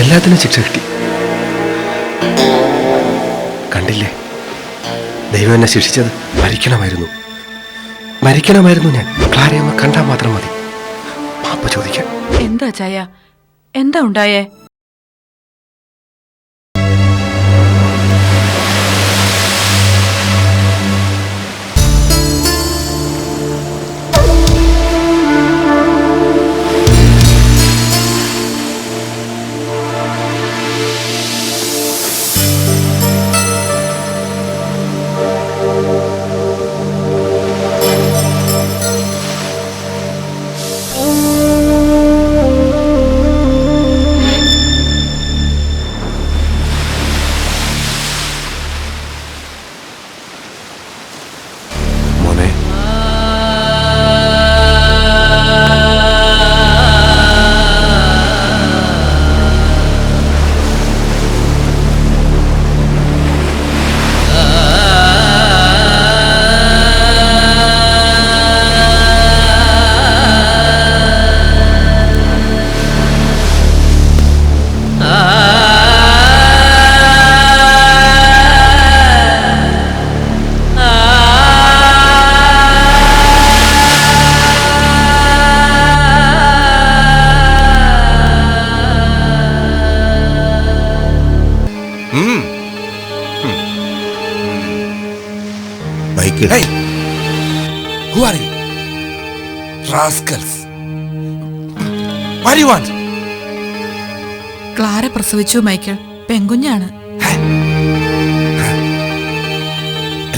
എല്ലാത്തിനും ശിക്ഷ കിട്ടി. കണ്ടില്ലേ, ദൈവം എന്നെ ശിക്ഷിച്ചത്. മരിക്കണമായിരുന്നു ഞാൻ. ക്ലാരയൊന്ന് കണ്ടാൽ മാത്രം മതി മാപ്പ് ചോദിക്കാൻ. എന്താ ചായ, എന്താ ഉണ്ടായേ? Hey! Who are you? Rascals! What do you want? Clara പ്രസവിച്ചു മൈക്കിൾ. പെൺകുഞ്ഞാണ്.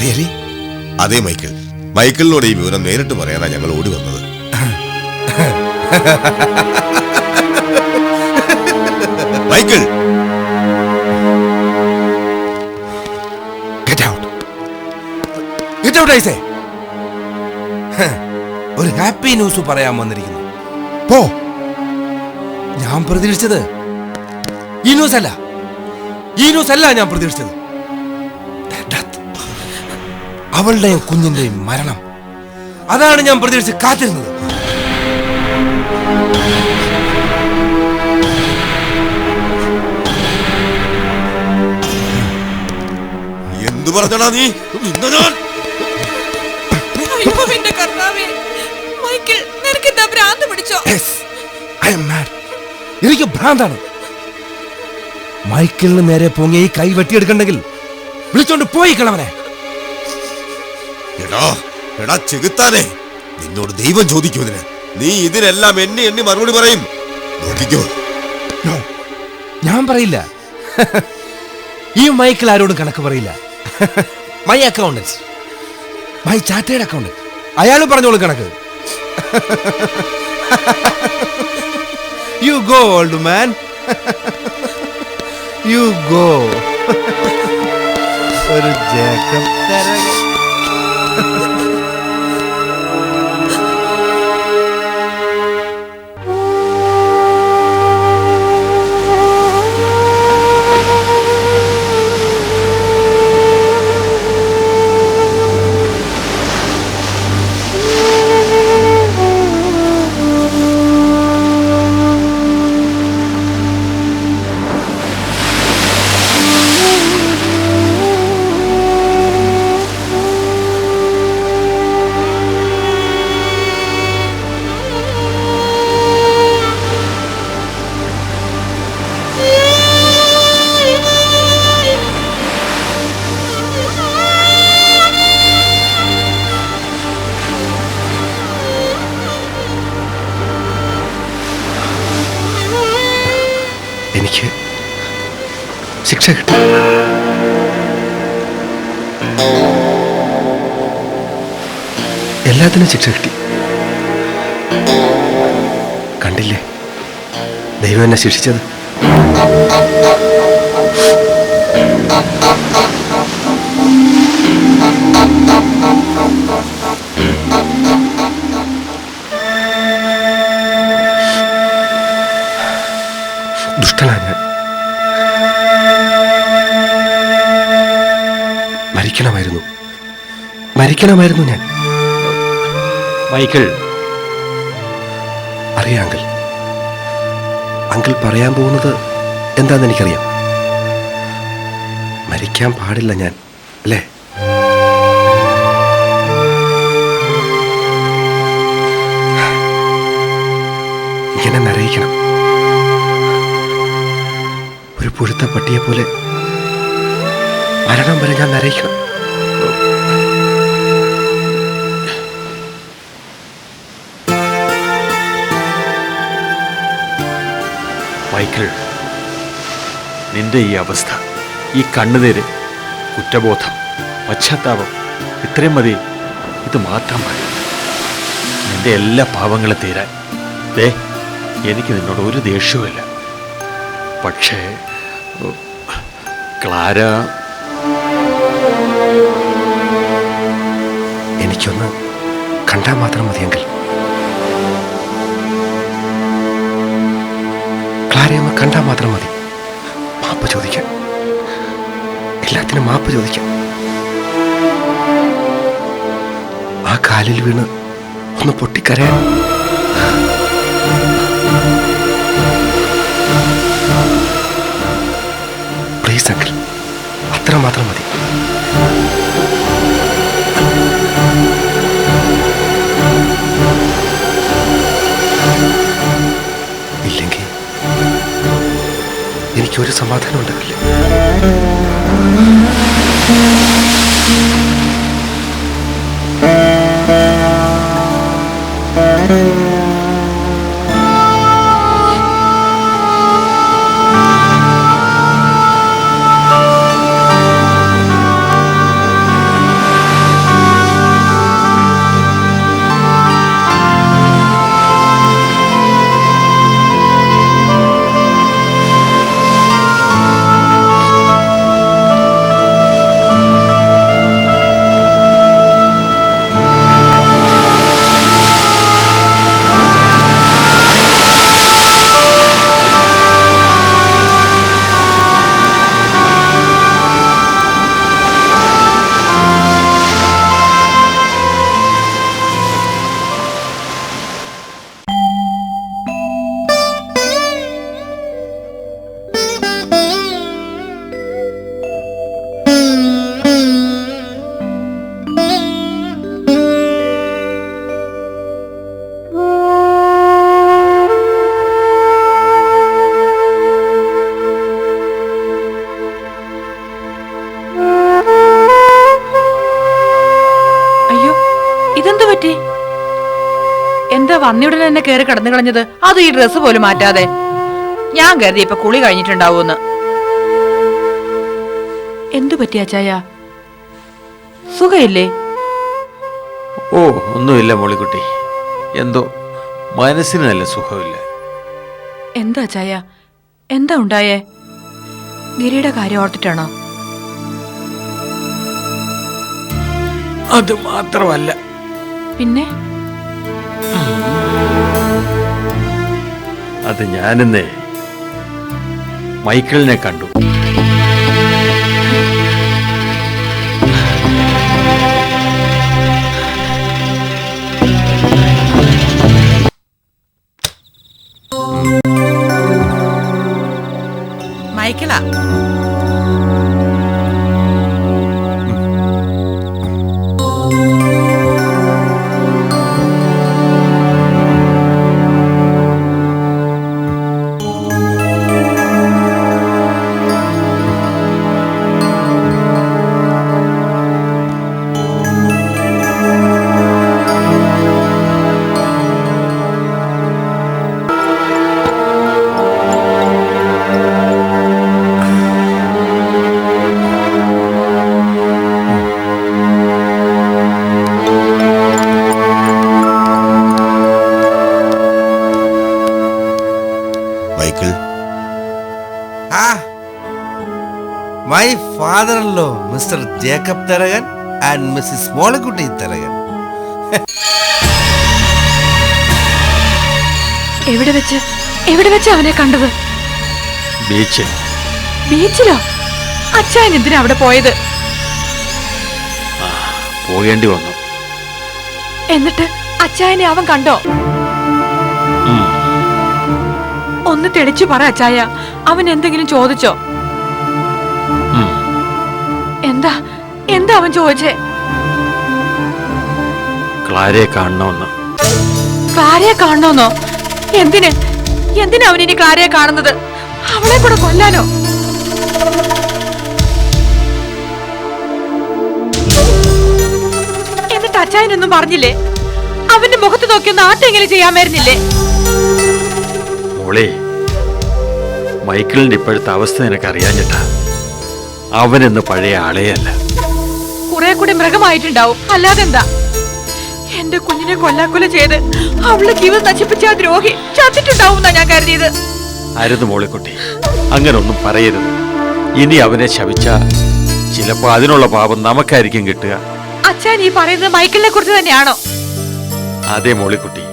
Really? അതെ മൈക്കിൾ. മൈക്കിളിനോട് ഈ വിവരം നേരിട്ട് പറയാനാ ഞങ്ങൾ ഓടി വന്നത്. മൈക്കിൾ, ഒരു ഹാപ്പി ന്യൂസ് പറയാൻ വന്നിരിക്കുന്നു. പോ. ഞാൻ പ്രതീക്ഷിച്ചത് ഈ ന്യൂസ് അല്ല ഞാൻ പ്രതീക്ഷിച്ചത്. അവളുടെയും കുഞ്ഞിന്റെയും മരണം. അതാണ് ഞാൻ പ്രതീക്ഷിച്ച് കാത്തിരുന്നത്. എന്തു പറഞ്ഞടാ നീ? എനിക്ക് ഭ്രാന്താണ്. മൈക്കിളിന് നേരെ പൊങ്ങി ഈ കൈ വെട്ടിയെടുക്കണ്ടെങ്കിൽ വിളിച്ചോണ്ട് പോയി കളവനെ. എടാ ചെകുത്താനെ, നിന്നോട് ദൈവം ചോദിക്കുമെന്ന്. നീ ഇതിനെല്ലാം എണ്ണി മറുപടി പറയും. നോക്കിക്കോ. ഞാൻ പറയില്ല. ഈ മൈക്കിൾ ആരോടും കണക്ക് പറയില്ല. My accountant, my chartered accountant, അയാളും പറഞ്ഞോളൂ കണക്ക്. You go, old man. You go. ഒരു ജേക്കബ് തരക. എനിക്ക് ശിക്ഷ കിട്ടി. എല്ലാത്തിനും ശിക്ഷ കിട്ടി. കണ്ടില്ലേ, ദൈവം എന്നെ ശിക്ഷിച്ചത്. ദുഷ്ടനാ ഞാൻ. മരിക്കണമായിരുന്നു ഞാൻ. മൈക്കിൾ, അറിയാം അങ്കിൾ പറയാൻ പോകുന്നത് എന്താന്ന് എനിക്കറിയാം. മരിക്കാൻ പാടില്ല ഞാൻ, അല്ലേ? ഇങ്ങനെ നരയിക്കണം. ഒരു പുഴുത്ത പട്ടിയെ പോലെ മരണം വരെ ഞാൻ നരയിക്കണം. മൈക്കിൾ, നിന്റെ ഈ അവസ്ഥ, ഈ കണ്ണുനീര്, കുറ്റബോധം, പശ്ചാത്താപം, ഇത്രയും മതി. ഇത് മാത്രം മതി നിന്റെ എല്ലാ പാവങ്ങളും തീരാൻ. ദേ, എനിക്ക് നിന്നോട് ഒരു ദേഷ്യവുമില്ല. പക്ഷേ ക്ലാര, എനിക്കൊന്ന് കണ്ടാൽ മാത്രം മതിയെങ്കിൽ, ക്ലാരയൊന്ന് കണ്ടാൽ മാത്രം മതി. മാപ്പ് ചോദിക്കാൻ, എല്ലാത്തിനും മാപ്പ് ചോദിക്കാൻ. ആ കാലിൽ വീണ് ഒന്ന് പൊട്ടിക്കരയാൻ. പ്ലീസ് അങ്കിൾ, അത്ര മാത്രം മതി. ഇല്ലെങ്കിൽ എനിക്കൊരു സമാധാനം ഉണ്ടാവില്ല. എന്താ വന്നിയുടനെ എന്നെ കയറി കിടന്നു കളഞ്ഞത്? അത് ഈ ഡ്രസ്സ് പോലും മാറ്റാതെ. ഞാൻ കരുതി ഇപ്പൊ കുളി കഴിഞ്ഞിട്ടുണ്ടാവൂന്ന്. എന്തു പറ്റി അച്ചായ? സുഖയില്ലേ? ഓ, ഒന്നുമില്ല മോളിക്കുട്ടി. എന്തോ മനസ്സിന് നല്ല സുഖമില്ല. എന്താ അച്ചായ, എന്താ ഉണ്ടായേ? ഗിരിയുടെ കാര്യം ഓർത്തിട്ടാണോ? അത് മാത്രമല്ല. പിന്നെ? അത് ഞാനിന്ന് മൈക്കിളിനെ കണ്ടു. മൈക്കിളാ? My father-in-law, Mr. Jacob Tharagan and Mrs. Molikutti Tharagan. എവിടെ വെച്ച് അവനെ കണ്ടത്? ബീച്ചിൽ. ബീച്ചിലോ? അച്ചായൻ എന്തിനാ അവിടെ പോയത്? പോകേണ്ടി വന്നു. എന്നിട്ട് അച്ചായനെ അവൻ കണ്ടോ? ഒന്ന് തെളിച്ചു പറ അച്ചായ, അവൻ എന്തെങ്കിലും ചോദിച്ചോ? ഉം. എന്താ എന്താ അവൻ ചോദിച്ചേ? ക്ലാരയെ കാണണമെന്ന്. ക്ലാരയെ കാണണോന്നോ? എന്തിനാ അവനിനി ക്ലാരയെ കാണുന്നത്? അവളെ കൂടെ കൊല്ലാനോ? എന്നിട്ട് അച്ചായനൊന്നും പറഞ്ഞില്ലേ? അവന്റെ മുഖത്ത് നോക്കിയൊന്ന് ആട്ടെങ്കിലും ചെയ്യാമായിരുന്നില്ലേ? മോളെ, മൈക്കിളിന്റെ ഇപ്പോഴത്തെ അവസ്ഥ നിനക്ക് അറിയാഞ്ഞിട്ടാ. അവനെന്ന് പഴയ ആളെയല്ല. കുറെ കൂടി മൃഗമായിട്ടുണ്ടാവും, അല്ലാതെന്താ? എന്റെ കുഞ്ഞിനെ കൊല്ലാക്കൊല ചെയ്ത് അവള് ജീവൻ നശിപ്പിച്ച ആ ദ്രോഹി ചത്തിട്ടുണ്ടാവും എന്നാ ഞാൻ കരുതിയത്. അരുത് മോളിക്കുട്ടി, അങ്ങനെ ഒന്നും പറയരുത്. ഇനി അവനെ ശപിച്ച ചിലപ്പോ അതിനുള്ള പാപം നമുക്കായിരിക്കും കിട്ടുക. അച്ഛൻ ഈ പറയുന്നത് മൈക്കിളിനെ കുറിച്ച് തന്നെയാണോ? അതെ മോളിക്കുട്ടി,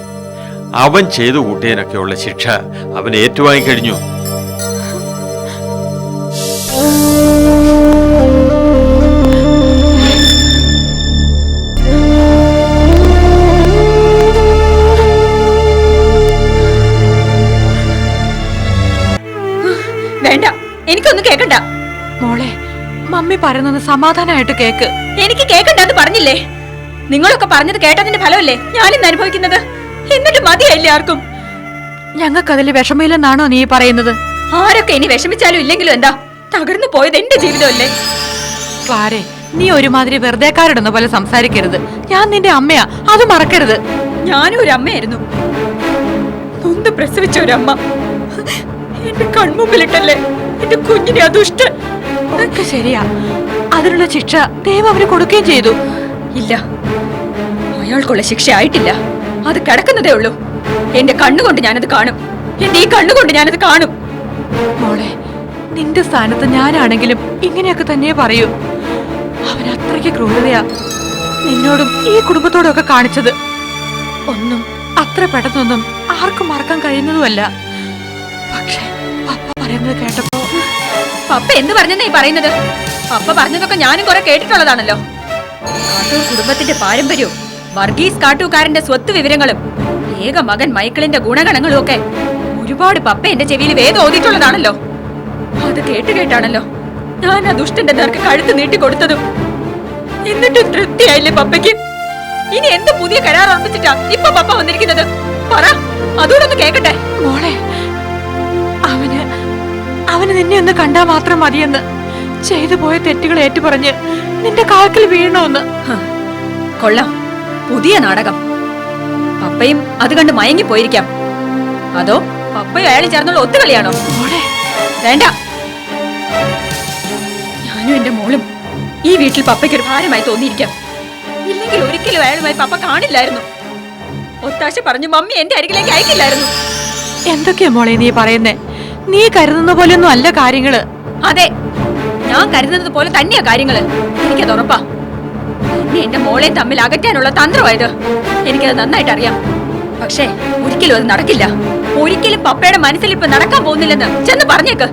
അവൻ ചെയ്തു കൂട്ടിയതിനൊക്കെയുള്ള ശിക്ഷ അവൻ ഏറ്റുവാങ്ങി കഴിഞ്ഞു. വേണ്ട, എനിക്കൊന്നും കേക്കണ്ട. മോളെ, മമ്മി പറയുന്നത് സമാധാനമായിട്ട് കേക്ക്. എനിക്ക് കേക്കണ്ടെന്ന് പറഞ്ഞില്ലേ? നിങ്ങളൊക്കെ പറഞ്ഞത് കേട്ടതിന്റെ ഫലമല്ലേ ഞാനിന്ന് അനുഭവിക്കുന്നത്? എന്നിട്ട് മതിയായില്ലേ ആർക്കും? ഞങ്ങൾക്കതിൽ വിഷമയില്ലെന്നാണോ നീ പറയുന്നത്? ആരൊക്കെ ഇനി വിഷമിച്ചാലും ഇല്ലെങ്കിലും എന്താ, തകർന്നു പോയത് എന്റെ ജീവിതമല്ലേ? ക്ലാരെ, നീ ഒരുമാതിരി വെറുതെക്കാരിടുന്ന പോലെ സംസാരിക്കരുത്. ഞാൻ നിന്റെ അമ്മയാ, അത് മറക്കരുത്. ഞാനും ഒരു അമ്മയായിരുന്നു, നൊന്ത് പ്രസവിച്ച ഒരമ്മ. എന്റെ കൺമുമ്പിലിട്ടല്ലേ എന്റെ കുഞ്ഞിനെ ദുഷ്ടൻ. ഒക്കെ ശരിയാ, അതിനുള്ള ശിക്ഷ ദൈവം അവന് കൊടുക്കുകയും ചെയ്തു. ഇല്ല, അയാൾക്കുള്ള ശിക്ഷ ആയിട്ടില്ല, അത് കിടക്കുന്നതേ ഉള്ളൂ. എന്റെ കണ്ണുകൊണ്ട് ഞാനത് കാണും, എന്റെ ഈ കണ്ണുകൊണ്ട് ഞാനത് കാണും. മോളെ, നിന്റെ സ്ഥാനത്ത് ഞാനാണെങ്കിലും ഇങ്ങനെയൊക്കെ തന്നെ പറയൂ. അവൻ അത്രയ്ക്ക് ക്രൂരതയാ നിന്നോടും ഈ കുടുംബത്തോടും ഒക്കെ കാണിച്ചത്. ഒന്നും അത്ര പെട്ടെന്നൊന്നും ആർക്കും മറക്കാൻ കഴിയുന്നതുമല്ല. പക്ഷെ പപ്പ പറയുന്നത് കേട്ടപ്പോ... പപ്പ എന്ത് പറഞ്ഞെന്നാ ഈ പറയുന്നത്? പപ്പ പറഞ്ഞതൊക്കെ ഞാനും കുറെ കേട്ടിട്ടുള്ളതാണല്ലോ. കാട്ടൂർ കുടുംബത്തിന്റെ പാരമ്പര്യവും വർഗീസ് കാട്ടൂക്കാരന്റെ സ്വത്ത് വിവരങ്ങളും ഏക മകൻ മൈക്കിളിന്റെ ഗുണഗണങ്ങളും ഒക്കെ ഒരുപാട് പപ്പ എന്റെ ചെവിയിൽ വേദം ഓതിയിട്ടുള്ളതാണല്ലോ. അത് കേട്ടാണല്ലോ ഞാൻ ആ ദുഷ്ടന്റെ നേർക്ക് കഴുത്ത് നീട്ടിക്കൊടുത്തതും. എന്നിട്ടും തൃപ്തിയായില്ലേ പപ്പയ്ക്ക്? ഇനി എന്ത് പുതിയ കരാർ ഉറപ്പിച്ചിട്ടാ ഇപ്പൊ പപ്പ വന്നിരിക്കുന്നത്? പറ, അതുകൊണ്ടൊന്ന് കേക്കട്ടെ. മോളെ, അവന് നിന്നെ ഒന്ന് കണ്ടാ മാത്രം മതിയെന്ന്, ചെയ്തു പോയ തെറ്റുകൾ ഏറ്റുപറഞ്ഞ് നിന്റെ കാൽക്കൽ വീഴണമെന്ന്. കൊള്ളാം, പുതിയ നാടകം. പപ്പയും അത് കണ്ട് മയങ്ങിപ്പോയിരിക്കാം. അതോ പപ്പയും അയാൾ ചേർന്നുള്ള ഒത്തുകളിയാണോ? വേണ്ട, ഞാനും എന്റെ മോളും ഈ വീട്ടിൽ പപ്പയ്ക്ക് ഒരു ഭാരമായി തോന്നിയിരിക്കാം. ഇല്ലെങ്കിൽ ഒരിക്കലും അയാളുമായി പപ്പ കാണില്ലായിരുന്നു. ഒത്താശ പറഞ്ഞു മമ്മി എന്റെ അരികിലേക്ക് അയക്കില്ലായിരുന്നു. എന്തൊക്കെയാ മോളെ നീ പറയുന്നേ? നീ കരുതുന്ന പോലെയൊന്നും അല്ല കാര്യങ്ങള്. അതെ, ഞാൻ കരുതുന്നത് പോലെ തന്നെയാ കാര്യങ്ങള്. എനിക്കത് ഉറപ്പാ. എന്നെ എന്റെ മോളെ തമ്മിൽ അകറ്റാനുള്ള തന്ത്രമായത് എനിക്കത് നന്നായിട്ട് അറിയാം. പക്ഷേ ഒരിക്കലും അത് നടക്കില്ല. ഒരിക്കലും പപ്പയുടെ മനസ്സിൽ ഇപ്പൊ നടക്കാൻ പോകുന്നില്ലെന്ന് ചെന്ന് പറഞ്ഞേക്ക്.